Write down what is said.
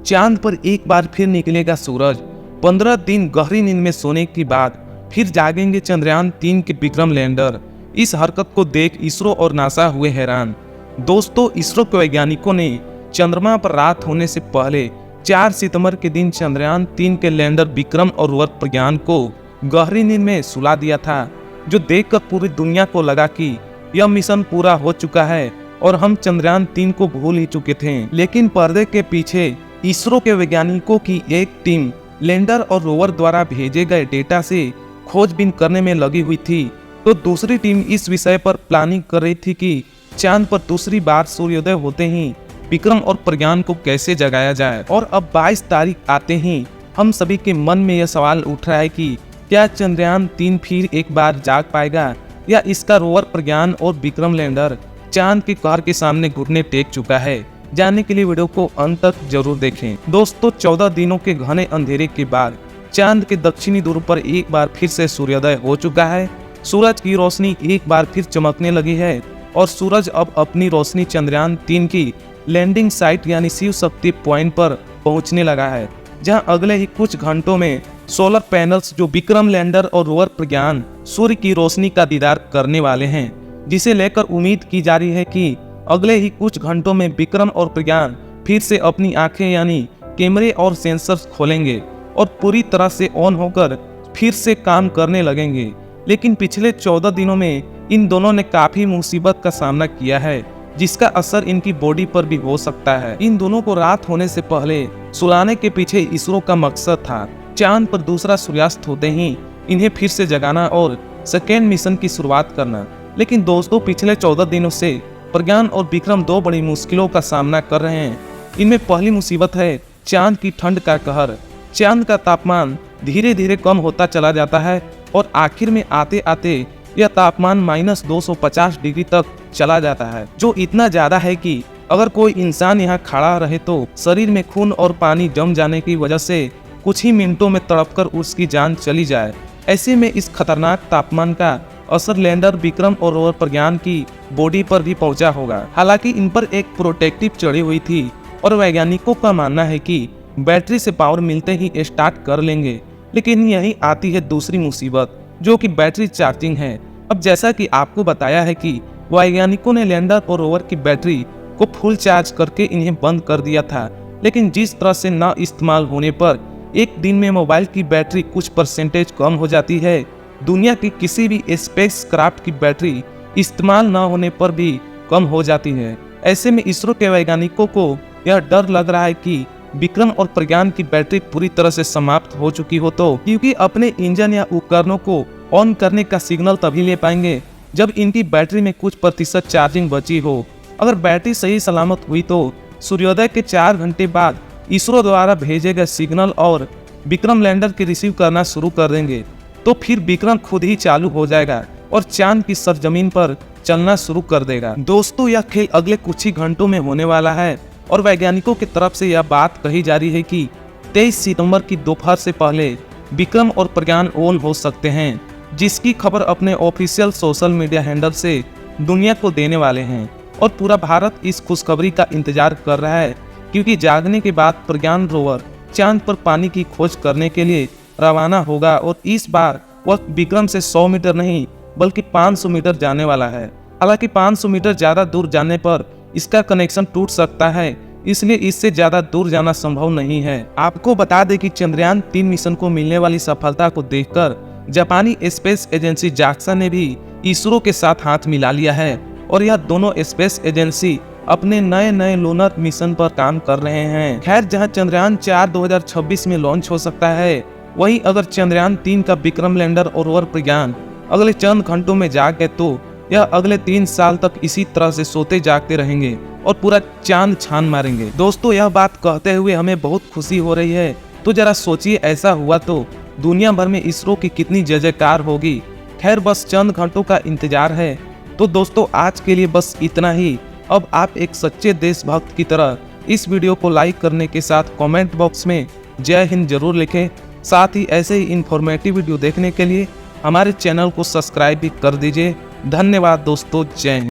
चांद पर एक बार फिर निकलेगा सूरज। 15 दिन गहरी नींद में सोने के बाद फिर जागेंगे चंद्रयान 3 के विक्रम लैंडर। इस हरकत को देख इसरो और नासा हुए हैरान। दोस्तों, इसरो के वैज्ञानिकों ने चंद्रमा पर रात होने से पहले 4 सितंबर के दिन चंद्रयान 3 के लैंडर विक्रम और रोवर प्रज्ञान को गहरी नींद में सुला दिया था, जो देखकर पूरी दुनिया को लगा कि यह मिशन पूरा हो चुका है और हम चंद्रयान 3 को भूल ही चुके थे। लेकिन पर्दे के पीछे इसरो के वैज्ञानिकों की एक टीम लैंडर और रोवर द्वारा भेजे गए डेटा से खोजबीन करने में लगी हुई थी, तो दूसरी टीम इस विषय पर प्लानिंग कर रही थी कि चांद पर दूसरी बार सूर्योदय होते ही विक्रम और प्रज्ञान को कैसे जगाया जाए। और अब 22 तारीख आते ही हम सभी के मन में यह सवाल उठ रहा है कि क्या चंद्रयान 3 फिर एक बार जाग पाएगा, या इसका रोवर प्रज्ञान और विक्रम लैंडर चांद के कहर के सामने घुटने टेक चुका है। जानने के लिए वीडियो को अंत तक जरूर देखें। दोस्तों, 14 दिनों के घने अंधेरे के बाद चांद के दक्षिणी ध्रुव पर एक बार फिर से सूर्योदय हो चुका है। सूरज की रोशनी एक बार फिर चमकने लगी है और सूरज अब अपनी रोशनी चंद्रयान 3 की लैंडिंग साइट यानी शिव शक्ति पॉइंट पर पहुंचने लगा है, जहां अगले ही कुछ घंटों में सोलर पैनल्स जो विक्रम लैंडर और रोवर प्रज्ञान सूर्य की रोशनी का दीदार करने वाले हैं, जिसे लेकर उम्मीद की जा रही है कि अगले ही कुछ घंटों में विक्रम और प्रज्ञान फिर से अपनी आंखें यानी कैमरे और सेंसर्स खोलेंगे और पूरी तरह से ऑन होकर फिर से काम करने लगेंगे। लेकिन पिछले 14 दिनों में इन दोनों ने काफी मुसीबत का सामना किया है, जिसका असर इनकी बॉडी पर भी हो सकता है। इन दोनों को रात होने से पहले सुलाने के पीछे इसरो का मकसद था चांद पर दूसरा सूर्यास्त होते ही इन्हें फिर से जगाना और सेकेंड मिशन की शुरुआत करना। लेकिन दोस्तों, पिछले 14 दिनों से प्रज्ञान और विक्रम 2 बड़ी मुश्किलों का सामना कर रहे हैं। इनमें पहली मुसीबत है चांद की ठंड का कहर। चांद का तापमान धीरे धीरे कम होता चला जाता है और आखिर में आते आते यह तापमान -250 डिग्री तक चला जाता है, जो इतना ज्यादा है कि अगर कोई इंसान यहाँ खड़ा रहे तो शरीर में खून और पानी जम जाने की वजह से कुछ ही मिनटों में तड़पकर उसकी जान चली जाए। ऐसे में इस खतरनाक तापमान का असर लैंडर विक्रम और रोवर प्रज्ञान की बॉडी पर भी पहुंचा होगा। हालांकि इन पर एक प्रोटेक्टिव चढ़ी हुई थी और वैज्ञानिकों का मानना है कि बैटरी से पावर मिलते ही स्टार्ट कर लेंगे। लेकिन यही आती है दूसरी मुसीबत, जो कि बैटरी चार्जिंग है। अब जैसा कि आपको बताया है कि वैज्ञानिकों ने लैंडर और रोवर की बैटरी को फुल चार्ज करके इन्हें बंद कर दिया था, लेकिन जिस तरह से न इस्तेमाल होने पर एक दिन में मोबाइल की बैटरी कुछ परसेंटेज कम हो जाती है, दुनिया की किसी भी स्पेस क्राफ्ट की बैटरी इस्तेमाल न होने पर भी कम हो जाती है। ऐसे में इसरो के वैज्ञानिकों को यह डर लग रहा है कि विक्रम और प्रज्ञान की बैटरी पूरी तरह से समाप्त हो चुकी हो, तो क्योंकि अपने इंजन या उपकरणों को ऑन करने का सिग्नल तभी ले पाएंगे जब इनकी बैटरी में कुछ प्रतिशत चार्जिंग बची हो। अगर बैटरी सही सलामत हुई तो सूर्योदय के 4 घंटे बाद इसरो द्वारा भेजे गए सिग्नल और विक्रम लैंडर के रिसीव करना शुरू कर देंगे, तो फिर विक्रम खुद ही चालू हो जाएगा और चांद की सरजमीन पर चलना शुरू कर देगा। दोस्तों, यह खेल अगले कुछ ही घंटों में होने वाला है और वैज्ञानिकों की तरफ से यह बात कही जा रही है कि 23 सितंबर की दोपहर से पहले विक्रम और प्रज्ञान ऑन हो सकते हैं, जिसकी खबर अपने ऑफिशियल सोशल मीडिया हैंडल से दुनिया को देने वाले हैं। और पूरा भारत इस खुशखबरी का इंतजार कर रहा है, क्योंकि जागने के बाद प्रज्ञान रोवर चांद पर पानी की खोज करने के लिए रवाना होगा और इस बार वह विक्रम से 100 मीटर नहीं बल्कि 500 मीटर जाने वाला है। हालांकि 500 मीटर ज्यादा दूर जाने पर इसका कनेक्शन टूट सकता है, इसलिए इससे ज्यादा दूर जाना संभव नहीं है। आपको बता दें कि चंद्रयान 3 मिशन को मिलने वाली सफलता को देखकर जापानी स्पेस एजेंसी जाक्सा ने भी इसरो के साथ हाथ मिला लिया है और यह दोनों स्पेस एजेंसी अपने नए लूनर मिशन पर काम कर रहे हैं। खैर, जहां चंद्रयान 4 2026 में लॉन्च हो सकता है, वहीं अगर चंद्रयान 3 का विक्रम लैंडर और रोवर प्रज्ञान अगले चंद घंटों में जाग गए तो यह अगले 3 साल तक इसी तरह से सोते जागते रहेंगे और पूरा चांद छान मारेंगे। दोस्तों, यह बात कहते हुए हमें बहुत खुशी हो रही है, तो जरा सोचिए ऐसा हुआ तो दुनिया भर में इसरो की कितनी जय जयकार होगी। खैर, बस चंद घंटों का इंतजार है। तो दोस्तों, आज के लिए बस इतना ही। अब आप एक सच्चे देशभक्त की तरह इस वीडियो को लाइक करने के साथ कमेंट बॉक्स में जय हिंद जरूर लिखें। साथ ही ऐसे ही इन्फॉर्मेटिव वीडियो देखने के लिए हमारे चैनल को सब्सक्राइब भी कर दीजिए। धन्यवाद दोस्तों, जय हिंद।